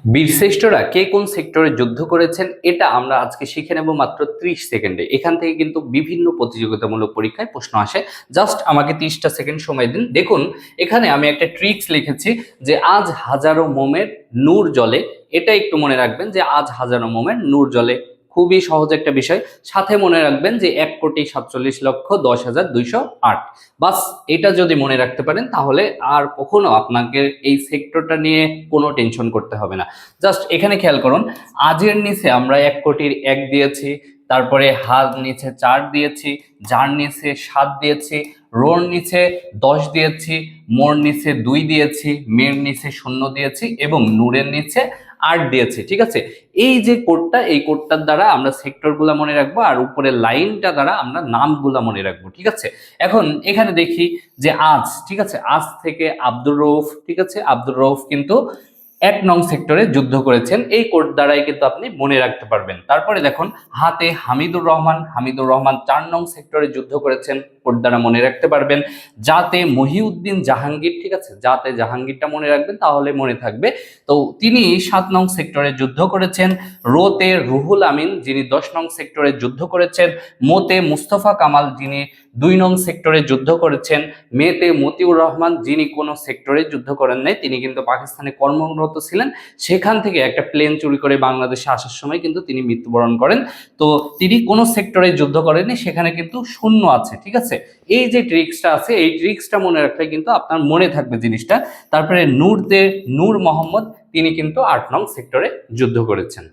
বীরশ্রেষ্ঠরা কে কোন সেক্টরে যুদ্ধ করেছেন এটা আমরা আজকে শিখে নেব মাত্র 30 সেকেন্ডে। এখান থেকে কিন্তু বিভিন্ন প্রতিযোগিতামূলক পরীক্ষায় প্রশ্ন আসে। জাস্ট আমাকে 30টা সেকেন্ড সময় দিন। দেখুন, এখানে আমি একটা ট্রিক্স লিখেছি যে আজ হাজারো মোমের নূর জ্বলে। এটা একটু মনে রাখবেন যে আজ হাজারো মোমের নূর জ্বলে। খুবই সহজ একটা বিষয়। সাথে মনে রাখবেন যে 1,47,02,8। বাস, এটা যদি মনে রাখতে পারেন তাহলে আর কখনো আপনাকে এই সেক্টরটা নিয়ে কোনো টেনশন করতে হবে না। জাস্ট এখানে খেয়াল করুন, আজের নিচে আমরা 1,00,00,000 দিয়েছি, তারপরে হার নিচে 4 দিয়েছি, যার নিচে 7 দিয়েছি, রোর নিচে 10 দিয়েছি, মোর নিচে 2 দিয়েছি, মের নিচে 0 দিয়েছি এবং নূরের নিচে 8 দিয়েছি। ঠিক আছে, এই যে কোডটা, এই কোডটার দ্বারা আমরা সেক্টরগুলো মনে রাখবো আর উপরের লাইনটা দ্বারা আমরা নামগুলো মনে রাখবো। ঠিক আছে, এখন এখানে দেখি যে আজ, ঠিক আছে, আজ থেকে আব্দুর রউফ, ঠিক আছে, আব্দুর রউফ কিন্তু 1 নং সেক্টরে যুদ্ধ করেছেন। এই কোড দ্বারাই কিন্তু আপনি মনে রাখতে পারবেন। তারপরে দেখুন, হাতে হামিদুর রহমান, হামিদুর রহমান 4 নং সেক্টরে যুদ্ধ করেছেন, কোড দ্বারা মনে রাখতে পারবেন। যাতে মহিউদ্দিন জাহাঙ্গীর, ঠিক আছে, যাতে জাহাঙ্গীরটা মনে রাখবেন তাহলে মনে থাকবে। তো তিনি 7 নং সেক্টরে যুদ্ধ করেছেন। রোতে রুহুল আমিন, যিনি 10 নং সেক্টরে যুদ্ধ করেছেন। মোতে মুস্তফা কামাল, যিনি 2 নং সেক্টরে যুদ্ধ করেছেন। মেতে মতিউর রহমান, যিনি কোনো সেক্টরে যুদ্ধ করেন নাই, তিনি কিন্তু পাকিস্তানে কর্মরত ছিলেন। সেখান থেকে একটা প্লেন চুরি করে বাংলাদেশে আসার সময় কিন্তু তিনি মৃত্যুবরণ করেন। তো তিনি কোনো সেক্টরে যুদ্ধ করেননি, সেখানে কিন্তু শূন্য আছে। ঠিক আছে, এই যে ট্রিক্সটা আছে, এই ট্রিক্সটা মনে রাখলে কিন্তু আপনার মনে থাকবে জিনিসটা। তারপরে নূর মোহাম্মদ, তিনি কিন্তু 8 নং সেক্টরে যুদ্ধ করেছেন।